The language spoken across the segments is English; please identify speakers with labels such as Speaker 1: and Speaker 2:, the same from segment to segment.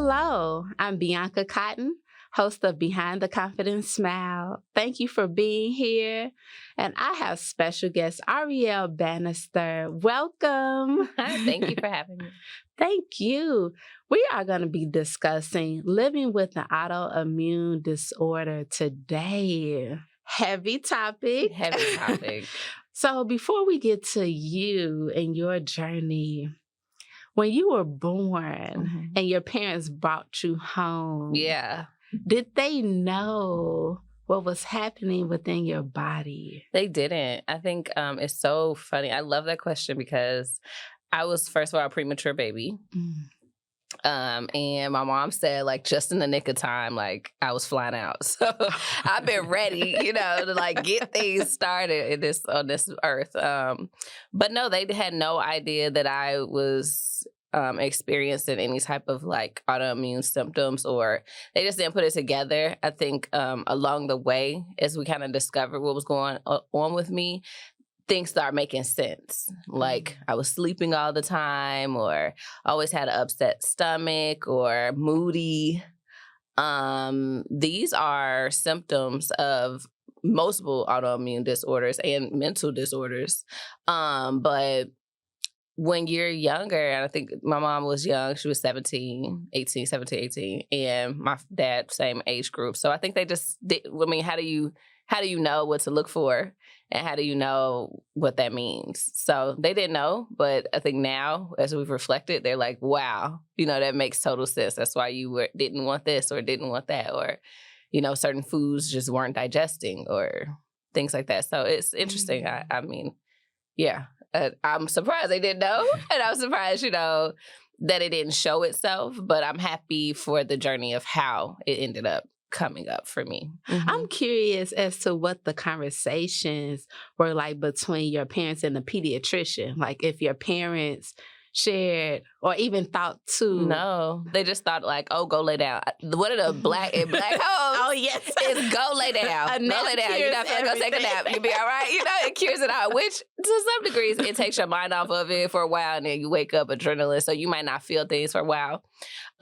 Speaker 1: Hello, I'm Bianca Cotton, host of Behind the Confident Smile. Thank you for being here. And I have special guest Auriel Banister. Welcome.
Speaker 2: Hi, thank you for having me.
Speaker 1: Thank you. We are going to be discussing living with an autoimmune disorder today. Heavy topic.
Speaker 2: Heavy topic.
Speaker 1: So before we get to you and your journey, when you were born and your parents brought you home, did they know what was happening within your body?
Speaker 2: They didn't. I think it's so funny. I love that question because I was, first of all, a premature baby. And my mom said, like, just in the nick of time, like, I was flying out. So I've been ready, to like get things started on this earth. But no, they had no idea that I was experiencing any type of like autoimmune symptoms, or they just didn't put it together. I think along the way, as we kind of discovered what was going on with me, things start making sense. Like I was sleeping all the time, or always had an upset stomach, or moody. These are symptoms of multiple autoimmune disorders and mental disorders. But when you're younger, and I think my mom was young, she was 17, 18, and my dad, same age group. So I think they just did, how do you know what to look for? And how do you know what that means? So they didn't know, but I think now, as we've reflected, they're like, wow, that makes total sense. That's why you didn't want this or didn't want that, or, certain foods just weren't digesting or things like that. So it's interesting. I mean, yeah, I'm surprised they didn't know. And I'm surprised, that it didn't show itself, but I'm happy for the journey of how it ended up coming up for me.
Speaker 1: I'm curious as to what the conversations were like between your parents and the pediatrician. Like if your parents shared or even thought to.
Speaker 2: No, they just thought like, oh, go lay down. What are the black homes?
Speaker 1: Oh, yes.
Speaker 2: Is go lay down. Go lay down. You're not going to go take a nap. You'll be all right. It cures it out, which to some degrees, it takes your mind off of it for a while, and then you wake up adrenaline, so you might not feel things for a while.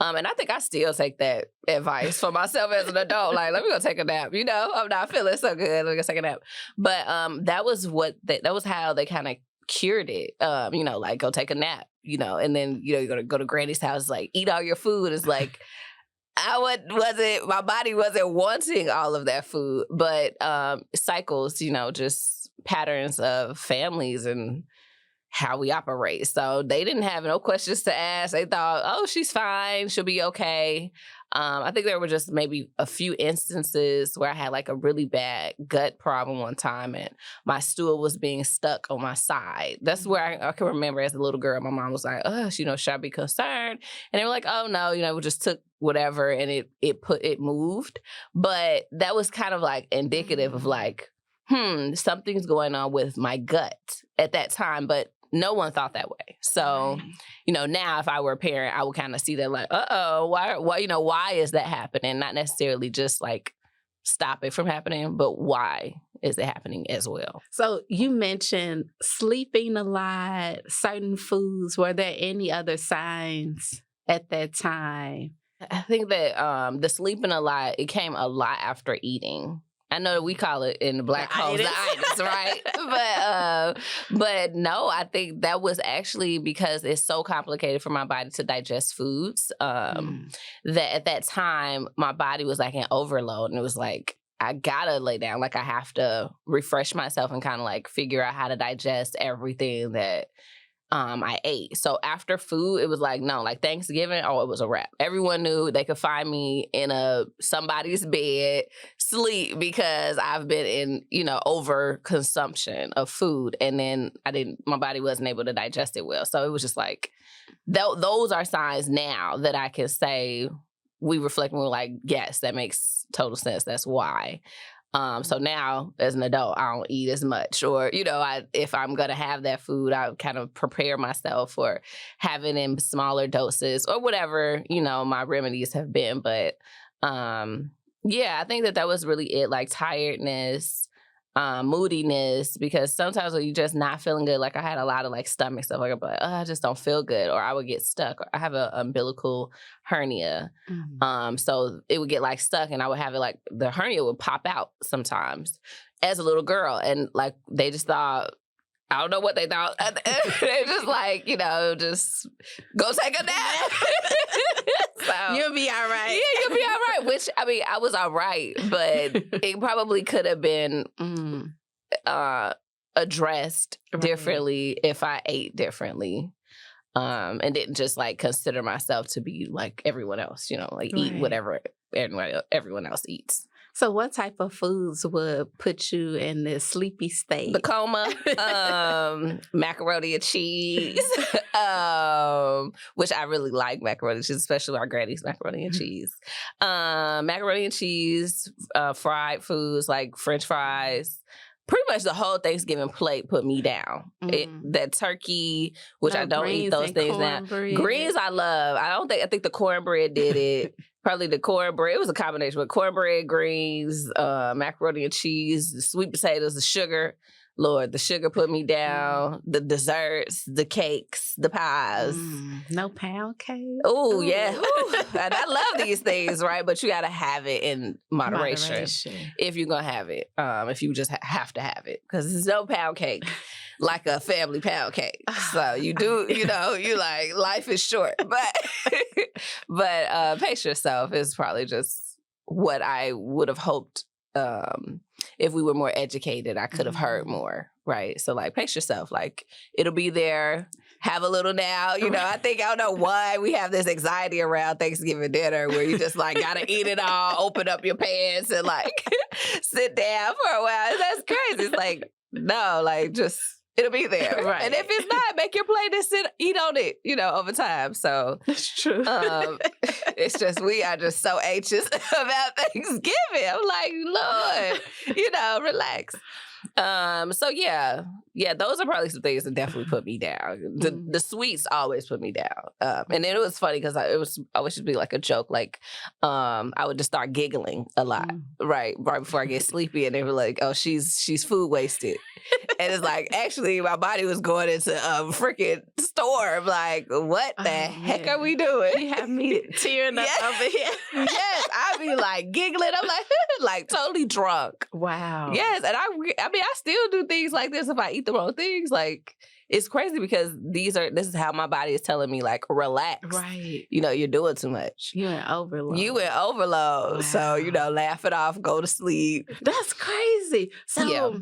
Speaker 2: And I think I still take that advice for myself as an adult. Like, let me go take a nap. I'm not feeling so good. Let me go take a nap. But that was that was how they kind of cured it. Like go take a nap. And then you're gonna go to Granny's house, like eat all your food. It's like my body wasn't wanting all of that food, but cycles, just patterns of families and how we operate. So they didn't have no questions to ask. They thought, oh, she's fine. She'll be okay. I think there were just maybe a few instances where I had like a really bad gut problem one time, and my stool was being stuck on my side. That's where I can remember as a little girl, my mom was like, oh, should I be concerned? And they were like, oh, no, we just took whatever and it moved. But that was kind of like indicative of like, something's going on with my gut at that time. But no one thought that way. So, now if I were a parent, I would kind of see that like, why is that happening? Not necessarily just like stop it from happening, but why is it happening as well?
Speaker 1: So you mentioned sleeping a lot, certain foods. Were there any other signs at that time?
Speaker 2: I think that the sleeping a lot, it came a lot after eating. I know that we call it in the Black homes the itis, right? But no, I think that was actually because it's so complicated for my body to digest foods that at that time my body was like in overload, and it was like I gotta lay down, like I have to refresh myself and kind of like figure out how to digest everything that I ate. So after food, it was like, no, like Thanksgiving, it was a wrap. Everyone knew they could find me in somebody's bed, sleep, because I've been in, over consumption of food. And then my body wasn't able to digest it well. So it was just like, those are signs now that I can say we reflect and we're like, yes, that makes total sense. That's why. So now, as an adult, I don't eat as much. Or, if I'm going to have that food, I kind of prepare myself for having in smaller doses or whatever, my remedies have been. But, I think that was really it, like tiredness, moodiness, because sometimes when you're just not feeling good, like I had a lot of like stomach stuff, like I'd be like, I just don't feel good, or I would get stuck. I have an umbilical hernia. So it would get like stuck, and I would have it like the hernia would pop out sometimes as a little girl. And like they just thought, I don't know what they thought. They're just like, just go take a nap. So,
Speaker 1: you'll be all right.
Speaker 2: Yeah, you'll be all right. Which, I mean, I was all right, but it probably could have been addressed differently if I ate differently. And didn't just like consider myself to be like everyone else, eat whatever everyone else eats.
Speaker 1: So what type of foods would put you in this sleepy state?
Speaker 2: The coma, macaroni and cheese, which I really like macaroni and cheese, especially our granny's macaroni and cheese. Macaroni and cheese, fried foods like French fries. Pretty much the whole Thanksgiving plate put me down. That turkey, which I don't eat those things now. Greens I love. I think the cornbread did it. Probably the cornbread. It was a combination, but cornbread, greens, macaroni and cheese, the sweet potatoes, the sugar. Lord, the sugar put me down. The desserts, the cakes, the pies.
Speaker 1: No pound cake?
Speaker 2: Oh, yeah. And I love these things, right? But you got to have it in moderation if you're going to have it. If you just have to have it. Because there's no pound cake like a family pound cake. So you do, you like, life is short. But pace yourself is probably just what I would have hoped. If we were more educated, I could have heard more, right? So, like, pace yourself. Like, it'll be there. Have a little now. I don't know why we have this anxiety around Thanksgiving dinner where you just, like, got to eat it all, open up your pants, and, like, sit down for a while. That's crazy. It's like, no, like, just... It'll be there.
Speaker 1: Right.
Speaker 2: And if it's not, make your plate and eat on it, over time. So
Speaker 1: that's true.
Speaker 2: It's just, we are just so anxious about Thanksgiving. I'm like, Lord, relax. So yeah, those are probably some things that definitely put me down. The sweets always put me down. And then it was funny because it was always should be like a joke. Like, I would just start giggling a lot, right before I get sleepy, and they were like, "Oh, she's food wasted," and it's like actually my body was going into a freaking storm. Like, what the heck are we doing?
Speaker 1: You have me tearing up over here.
Speaker 2: Yes, I be like giggling. I'm like, like totally drunk.
Speaker 1: Wow.
Speaker 2: Yes, and I mean, I still do things like this if I eat the wrong things. Like, it's crazy because this is how my body is telling me, like, relax.
Speaker 1: Right.
Speaker 2: You're doing too much.
Speaker 1: You in overload.
Speaker 2: Wow. So, laugh it off, go to sleep.
Speaker 1: That's crazy. So,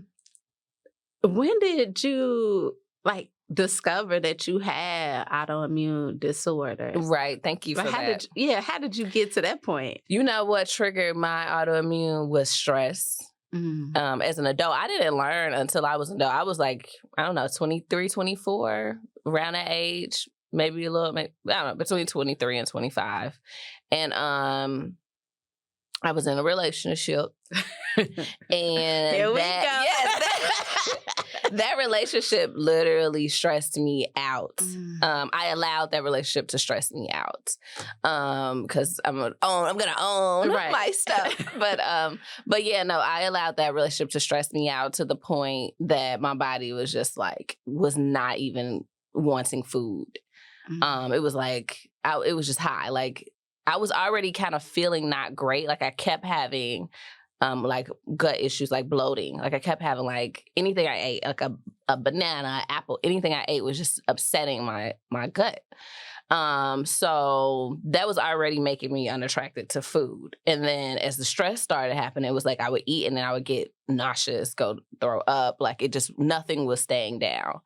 Speaker 1: when did you, like, discover that you had autoimmune disorder?
Speaker 2: Right. Thank you for that.
Speaker 1: How did you get to that point?
Speaker 2: You know what triggered my autoimmune was stress. As an adult, I didn't learn until I was an adult. I was like, I don't know, 23, 24, around that age, maybe a little, I don't know, between 23 and 25. And I was in a relationship. And
Speaker 1: here we go.
Speaker 2: That relationship literally stressed me out. I allowed that relationship to stress me out because I'm gonna own my stuff. But yeah, no, I allowed that relationship to stress me out to the point that my body was just like was not even wanting food. It was like it was just high. Like I was already kind of feeling not great. Like I kept having like gut issues, like bloating. Like I kept having like anything I ate, like a banana, apple, anything I ate was just upsetting my gut. So that was already making me unattracted to food. And then as the stress started happening, it was like I would eat and then I would get nauseous, go throw up. Like it just, nothing was staying down.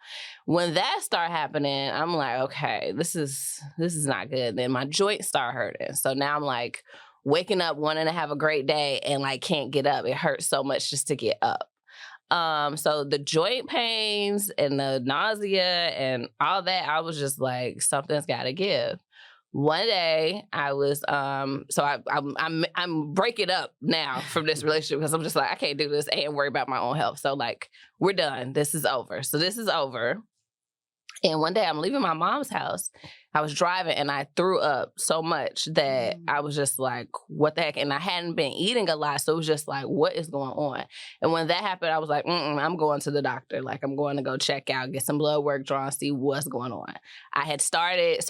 Speaker 2: When that started happening, I'm like, okay, this is not good. Then my joints start hurting. So now I'm like waking up wanting to have a great day and like can't get up. It hurts so much just to get up. So the joint pains and the nausea and all that, I was just like, something's got to give. One day I was, I'm breaking up now from this relationship because I'm just like, I can't do this and worry about my own health. So like, we're done. This is over. So this is over. And one day I'm leaving my mom's house. I was driving and I threw up so much that I was just like, what the heck? And I hadn't been eating a lot. So it was just like, what is going on? And when that happened, I was like, I'm going to the doctor. Like, I'm going to go check out, get some blood work drawn, see what's going on. I had started,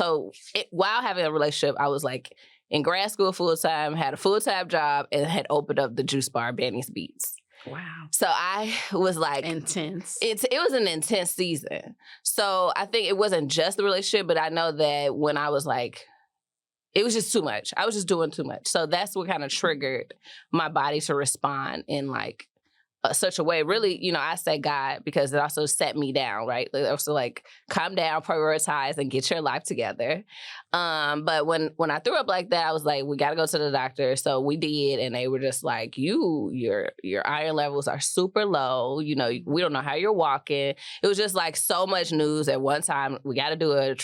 Speaker 2: while having a relationship, I was like in grad school full-time, had a full-time job, and had opened up the juice bar, Benny's Beats.
Speaker 1: Wow.
Speaker 2: So I was like...
Speaker 1: Intense.
Speaker 2: It was an intense season. So I think it wasn't just the relationship, but I know that when I was like, it was just too much. I was just doing too much. So that's what kind of triggered my body to respond in like such a way. Really, I say God because it also set me down, right? It also like, calm down, prioritize, and get your life together. But when I threw up like that, I was like, we got to go to the doctor. So we did, and they were just like, your iron levels are super low. We don't know how you're walking. It was just like so much news at one time. We got to do a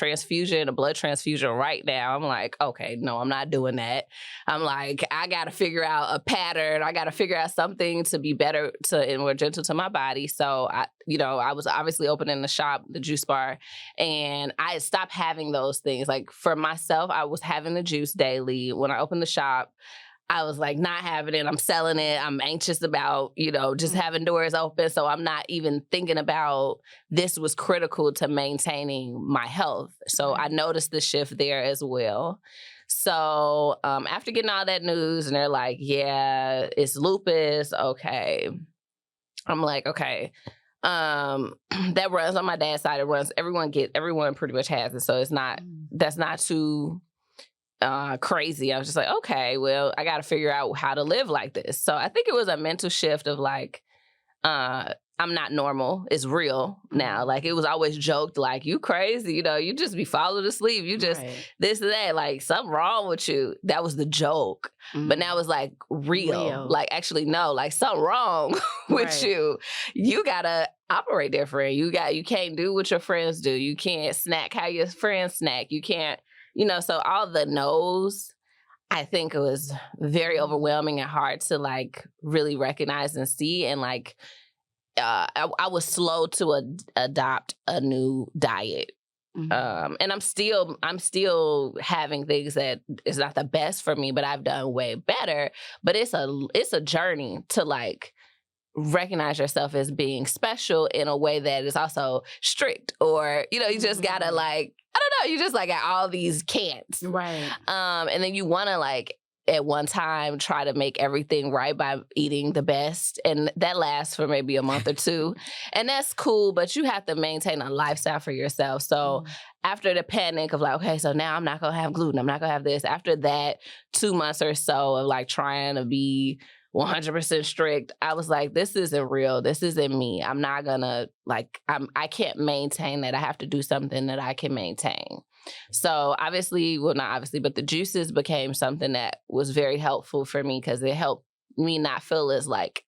Speaker 2: blood transfusion right now. I'm like, okay, no, I'm not doing that. I'm like, I got to figure out a pattern. I got to figure out something to be better and more gentle to my body. So I was obviously opening the shop, the juice bar, and I had stopped having those things. Like for myself, I was having the juice daily. When I opened the shop, I was like not having it. I'm selling it. I'm anxious about, just having doors open. So I'm not even thinking about this was critical to maintaining my health. So I noticed the shift there as well. So after getting all that news and they're like, yeah, it's lupus. Okay. I'm like, okay. That runs on my dad's side. It runs, everyone pretty much has it. So that's not too crazy. I was just like, okay, well, I got to figure out how to live like this. So I think it was a mental shift of like, I'm not normal. It's real now. Like it was always joked like, you crazy, you just be falling asleep. You just this and that, like something wrong with you. That was the joke. But now it's like real. Like actually no, like something wrong with you. You gotta operate different. You can't do what your friends do. You can't snack how your friends snack. You can't, so all the no's, I think it was very overwhelming and hard to like really recognize and see. And like, I was slow to adopt a new diet. And I'm still having things that is not the best for me, but I've done way better. But it's a journey to like recognize yourself as being special in a way that is also strict, or you just gotta like, I don't know, you just like got all these can'ts,
Speaker 1: right?
Speaker 2: And then you want to like at one time try to make everything right by eating the best, and that lasts for maybe a month or two, and that's cool, but you have to maintain a lifestyle for yourself. So after the panic of like, okay, so now I'm not gonna have gluten, I'm not gonna have this, after that 2 months or so of like trying to be 100% strict, I was like, this isn't real. This isn't me. I'm not gonna like, I can't maintain that. I have to do something that I can maintain. So obviously, well, not obviously, but the juices became something that was very helpful for me because it helped me not feel as like,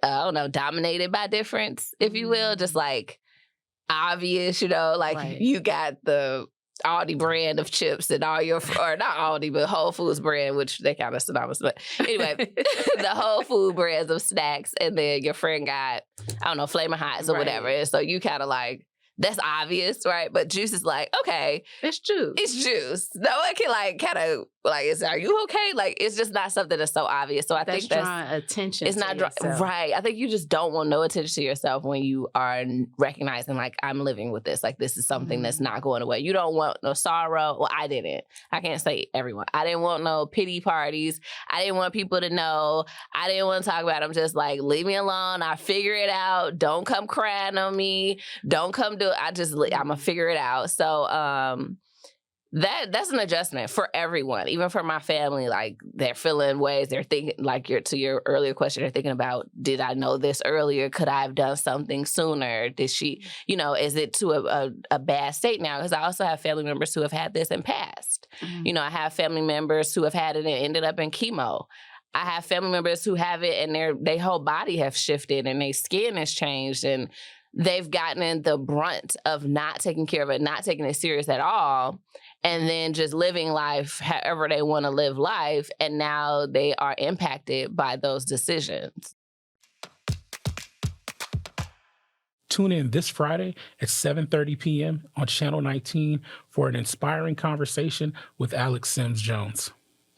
Speaker 2: I don't know, dominated by difference, if you will. Just like obvious, like you got the Aldi brand of chips and all your, or not Aldi, but Whole Foods brand, which they kind of synonymous. But anyway, the Whole Food brands of snacks, and then your friend got, I don't know, Flamin' Hots or whatever. And so you kind of like, that's obvious, right? But juice is like, okay.
Speaker 1: It's juice.
Speaker 2: It's juice. No one can like kind of like, are you okay? Like, it's just not something that's so obvious. So I think that's
Speaker 1: drawing attention.
Speaker 2: It's not right. I think you just don't want no attention to yourself when you are recognizing like, I'm living with this. Like, this is something that's not going away. You don't want no sorrow. Well, I didn't. I can't say everyone. I didn't want no pity parties. I didn't want people to know. I didn't want to talk about it. I'm just like, leave me alone. I figure it out. Don't come crying on me. Don't come do it. I'm going to figure it out. So, that's an adjustment for everyone, even for my family. Like, they're feeling ways. They're thinking, like, to your earlier question, they're thinking about, did I know this earlier? Could I have done something sooner? Did she, is it to a bad state now? Because I also have family members who have had this and passed. I have family members who have had it and ended up in chemo. I have family members who have it and their whole body have shifted and their skin has changed, and they've gotten the brunt of not taking care of it, not taking it serious at all, and then just living life however they want to live life, and now they are impacted by those decisions.
Speaker 3: Tune in this Friday at 7:30 p.m. on Channel 19 for an inspiring conversation with Alex Sims-Jones.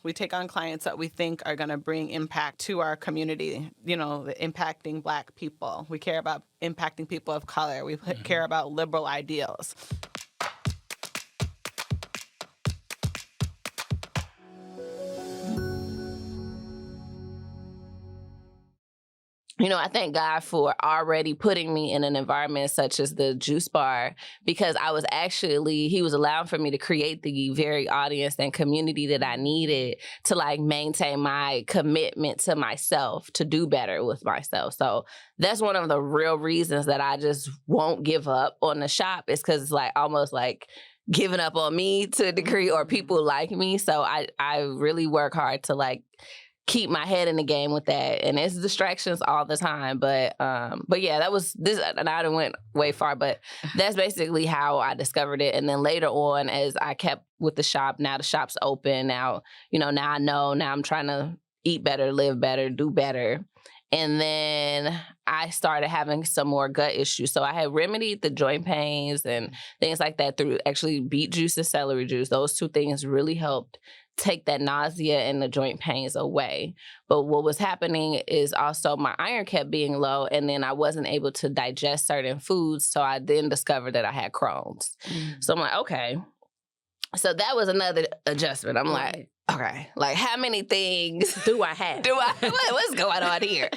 Speaker 4: We take on clients that we think are going to bring impact to our community, impacting Black people. We care about impacting people of color. We care about liberal ideals.
Speaker 2: I thank God for already putting me in an environment such as the juice bar, because he was allowing for me to create the very audience and community that I needed to maintain my commitment to myself, to do better with myself. So that's one of the real reasons that I just won't give up on the shop, is because it's almost like giving up on me to a degree, or people like me. So I really work hard to keep my head in the game with that. And it's distractions all the time. But yeah, that was this, and I went way far, but that's basically how I discovered it. And then later on, as I kept with the shop, now the shop's open. Now, now I know, now I'm trying to eat better, live better, do better. And then I started having some more gut issues. So I had remedied the joint pains and things like that through actually beet juice and celery juice. Those two things really helped take that nausea and the joint pains away. But what was happening is also my iron kept being low, and then I wasn't able to digest certain foods. So I then discovered that I had Crohn's. So I'm like, okay. So that was another adjustment. I'm like, okay, how many things
Speaker 1: do I have?
Speaker 2: What's going on here?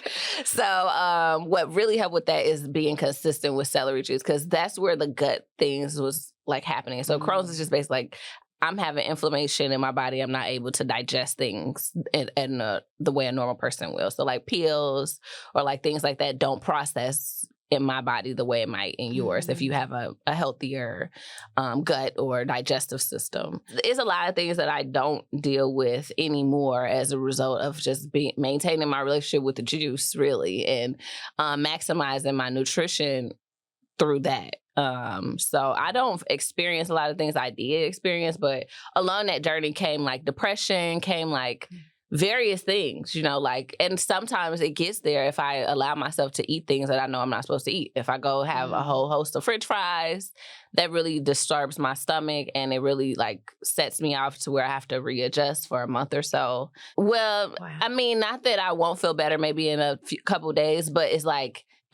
Speaker 2: So what really helped with that is being consistent with celery juice, because that's where the gut things was happening. So Crohn's is just basically I'm having inflammation in my body. I'm not able to digest things in the way a normal person will. So pills or things like that don't process in my body the way it might in yours if you have a healthier gut or digestive system. There's a lot of things that I don't deal with anymore as a result of just maintaining my relationship with the juice, really, and maximizing my nutrition through that. So I don't experience a lot of things I did experience, but along that journey came depression, came various things, and sometimes it gets there if I allow myself to eat things that I know I'm not supposed to eat. If I go have a whole host of French fries, that really disturbs my stomach, and it really sets me off to where I have to readjust for a month or so. Well, wow. I mean, not that I won't feel better maybe in a couple days, but it's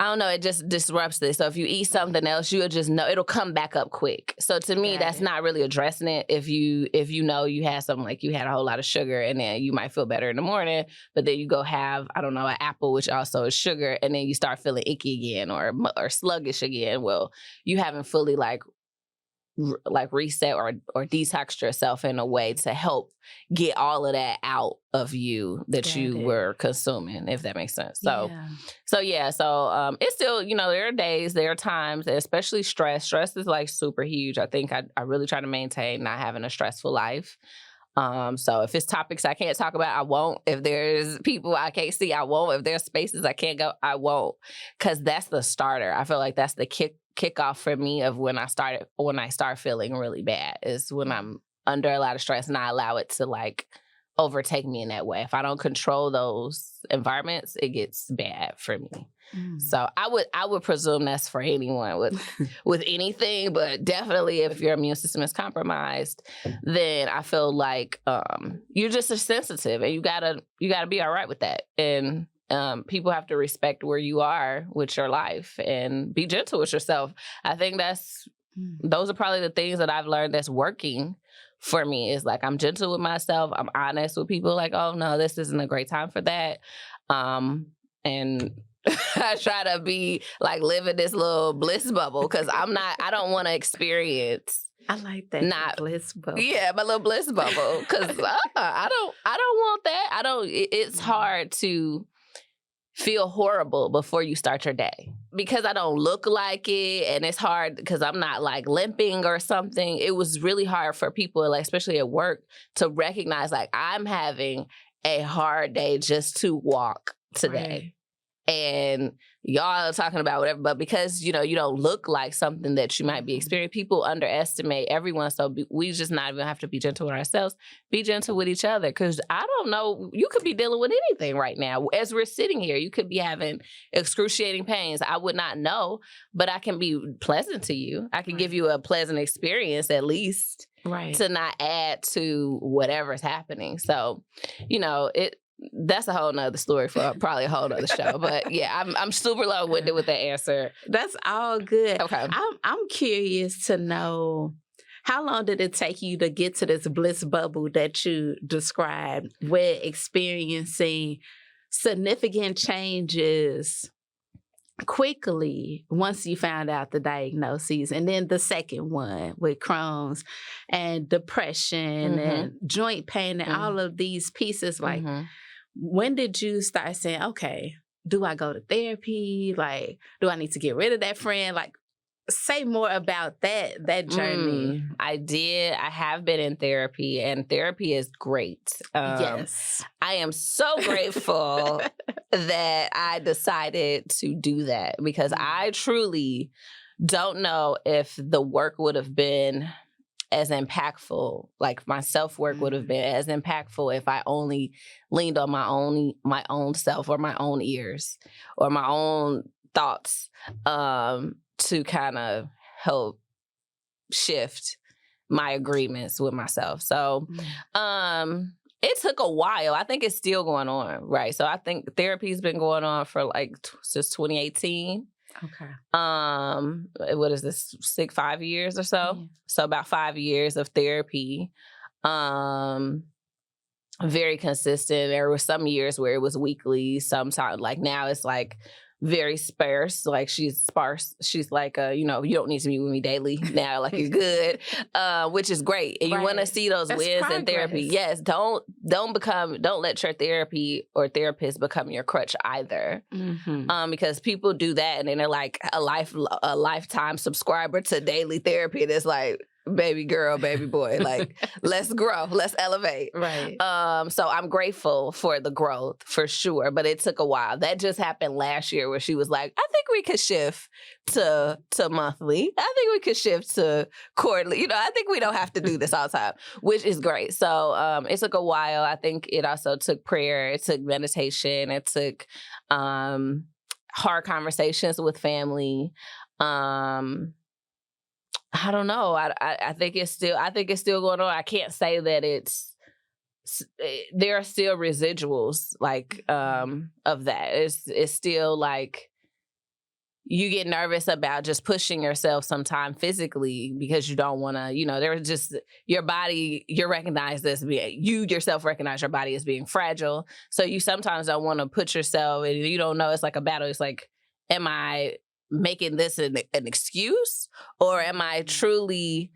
Speaker 2: I don't know, it just disrupts this. So if you eat something else, you'll just know it'll come back up quick. So to me, that's not really addressing it. If you know you had something you had a whole lot of sugar, and then you might feel better in the morning, but then you go have, I don't know, an apple, which also is sugar, and then you start feeling icky again or sluggish again. Well, you haven't fully reset or detox yourself in a way to help get all of that out of you that you were consuming, if that makes sense. So it's still, there are days, there are times, especially stress. Stress is super huge. I think I really try to maintain not having a stressful life. So if it's topics I can't talk about, I won't. If there's people I can't see, I won't. If there's spaces I can't go, I won't. Because that's the starter. I feel like that's the kickoff for me of when I start feeling really bad, is when I'm under a lot of stress and I allow it to overtake me in that way. If I don't control those environments, it gets bad for me. So I would presume that's for anyone with anything, but definitely if your immune system is compromised, then I feel you're just sensitive, and you gotta be all right with that. And people have to respect where you are with your life and be gentle with yourself. I think those are probably the things that I've learned that's working for me, is I'm gentle with myself. I'm honest with people, oh no, this isn't a great time for that. And I try to be live in this little bliss bubble, because I don't want to experience.
Speaker 1: I like that. Bliss bubble.
Speaker 2: Yeah, my little bliss bubble. Because I don't want that. It's hard to feel horrible before you start your day, because I don't look like it, and it's hard because I'm not limping or something. It was really hard for people, especially at work, to recognize I'm having a hard day just to walk today. and y'all are talking about whatever, but because, you don't look like something that you might be experiencing, people underestimate everyone. So we just not even have to be gentle with ourselves, be gentle with each other. Because I don't know, you could be dealing with anything right now. As we're sitting here, you could be having excruciating pains. I would not know, but I can be pleasant to you. I can give you a pleasant experience at least, to not add to whatever's happening. So, that's a whole nother story for probably a whole nother show. But yeah, I'm super long-winded with that answer.
Speaker 1: That's all good.
Speaker 2: Okay.
Speaker 1: I'm curious to know, how long did it take you to get to this bliss bubble that you described, with experiencing significant changes quickly once you found out the diagnoses? And then the second one with Crohn's and depression and joint pain and all of these pieces, like, when did you start saying, okay, do I go to therapy? Like, do I need to get rid of that friend? Like, say more about that journey.
Speaker 2: I did. I have been in therapy, and therapy is great.
Speaker 1: Yes.
Speaker 2: I am so grateful that I decided to do that, because I truly don't know if the work would have been as impactful, like my self-work would have been as impactful if I only leaned on my own self, or my own ears, or my own thoughts, to kind of help shift my agreements with myself. So it took a while. I think it's still going on, right? So I think therapy's been going on for since 2018.
Speaker 1: Okay.
Speaker 2: What is this, 5 years or so? Yeah. So about 5 years of therapy. Very consistent. There were some years where it was weekly. Sometimes, like now, it's like very sparse. Like she's sparse. She's like, you don't need to meet with me daily now. Like you're good, which is great. And you want to see those wins in therapy. Yes, don't let your therapy or therapist become your crutch either. Because people do that, and then they're like a lifetime subscriber to daily therapy. And it's like, baby girl, baby boy, like let's grow, let's elevate.
Speaker 1: Right.
Speaker 2: So I'm grateful for the growth for sure, but it took a while. That just happened last year, where she was like, I think we could shift to monthly. I think we could shift to quarterly. I think we don't have to do this all the time, which is great. So it took a while. I think it also took prayer. It took meditation. It took hard conversations with family. I don't know. I think it's still going on. I can't say that there are still residuals of that. It's still like you get nervous about just pushing yourself sometime physically, because you don't want to, there's just your body, you yourself recognize your body as being fragile. So you sometimes don't want to put yourself, and you don't know, it's like a battle. It's like, am I making this an excuse, or am I truly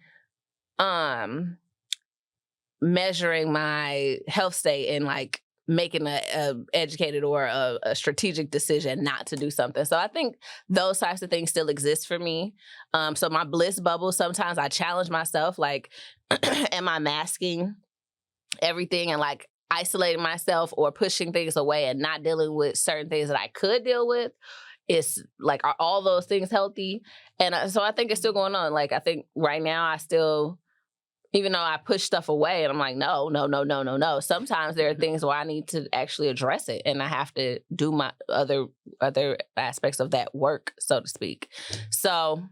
Speaker 2: measuring my health state and like making a educated or a strategic decision not to do something? So I think those types of things still exist for me. So my bliss bubble, sometimes I challenge myself, like, am I masking everything and like isolating myself, or pushing things away and not dealing with certain things that I could deal with? It's like, are all those things healthy? And so I think it's still going on. Like, I think right now I still, even though I push stuff away and I'm like, no. Sometimes there are things where I need to actually address it, and I have to do my other aspects of that work, so to speak. So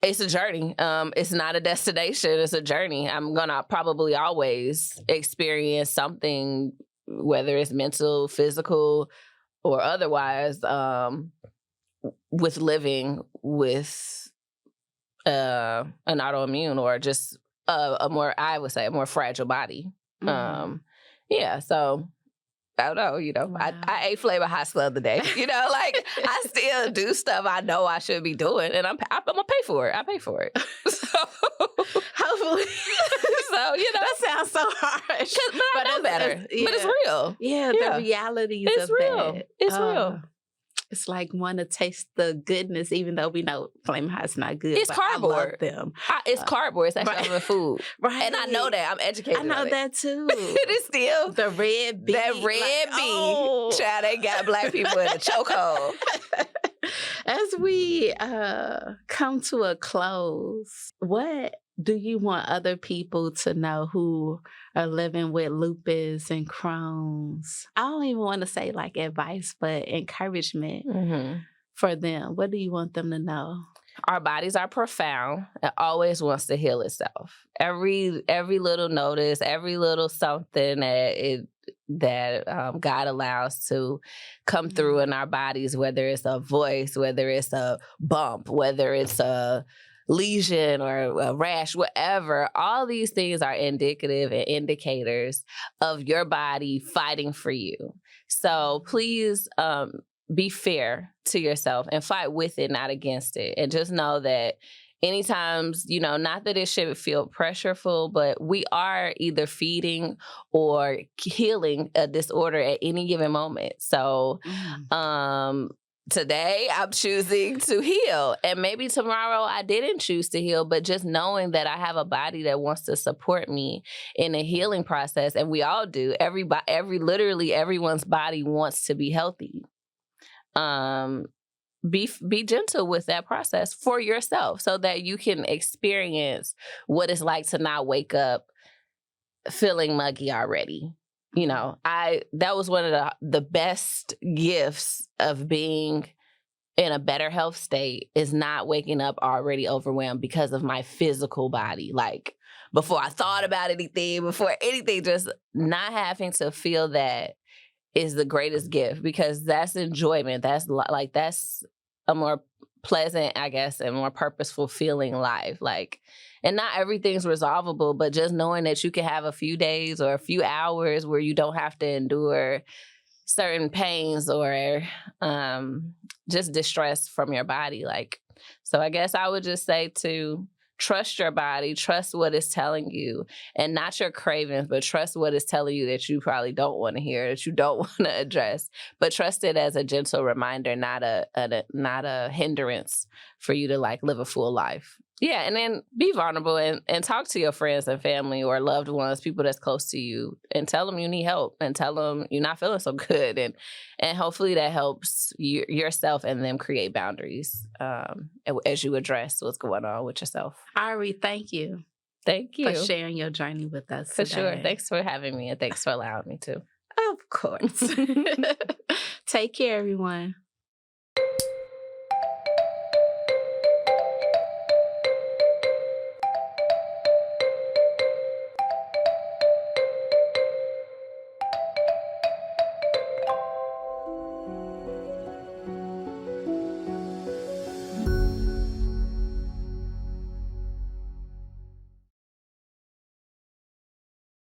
Speaker 2: it's a journey. It's not a destination. It's a journey. I'm going to probably always experience something, whether it's mental, physical, or otherwise, with living with an autoimmune, or just a more fragile body. Yeah, so I don't know, wow. I ate Flavor Hots the other day, like I still do stuff I know I should be doing, and I'm gonna pay for it. I pay for it. So
Speaker 1: hopefully.
Speaker 2: So,
Speaker 1: that sounds so harsh.
Speaker 2: But I know better. Yeah. But it's real.
Speaker 1: Yeah, the realities
Speaker 2: it's
Speaker 1: of
Speaker 2: real.
Speaker 1: that.
Speaker 2: It's real.
Speaker 1: It's like want to taste the goodness, even though we know Flamin' Hot's not good.
Speaker 2: It's cardboard.
Speaker 1: I love them.
Speaker 2: It's cardboard. It's actually right. food.
Speaker 1: Right.
Speaker 2: And I know that. I'm educated.
Speaker 1: I know
Speaker 2: on
Speaker 1: that too.
Speaker 2: It is still
Speaker 1: the red bee.
Speaker 2: That red bee. Oh. Child, they got Black people in a chokehold.
Speaker 1: As we come to a close, what do you want other people to know who are living with lupus and Crohn's? I don't even want to say like advice, but encouragement for them. What do you want them to know?
Speaker 2: Our bodies are profound. It always wants to heal itself. Every little notice, every little something that God allows to come through in our bodies, whether it's a voice, whether it's a bump, whether it's a lesion or a rash, whatever, all these things are indicative and indicators of your body fighting for you. So please be fair to yourself and fight with it, not against it. And just know that anytime, not that it should feel pressureful, but we are either feeding or healing a disorder at any given moment. So, today, I'm choosing to heal. And maybe tomorrow I didn't choose to heal, but just knowing that I have a body that wants to support me in a healing process, and we all do. Literally everyone's body wants to be healthy. Be gentle with that process for yourself so that you can experience what it's like to not wake up feeling muggy already. That was one of the best gifts of being in a better health state is not waking up already overwhelmed because of my physical body. Like before I thought about anything, just not having to feel that is the greatest gift because that's enjoyment. That's a more pleasant, I guess, and more purposeful feeling life. And not everything's resolvable, but just knowing that you can have a few days or a few hours where you don't have to endure certain pains or just distress from your body. So I guess I would just say to trust your body, trust what it's telling you, and not your cravings, but trust what it's telling you that you probably don't want to hear, that you don't want to address, but trust it as a gentle reminder, not a hindrance for you to live a full life. Yeah, and then be vulnerable and talk to your friends and family or loved ones, people that's close to you, and tell them you need help and tell them you're not feeling so good. And hopefully that helps yourself and them create boundaries as you address what's going on with yourself.
Speaker 1: Ari, thank you.
Speaker 2: Thank you.
Speaker 1: For sharing your journey with us
Speaker 2: For
Speaker 1: today.
Speaker 2: sure. Thanks for having me and thanks for allowing me to.
Speaker 1: Of course. Take care, everyone.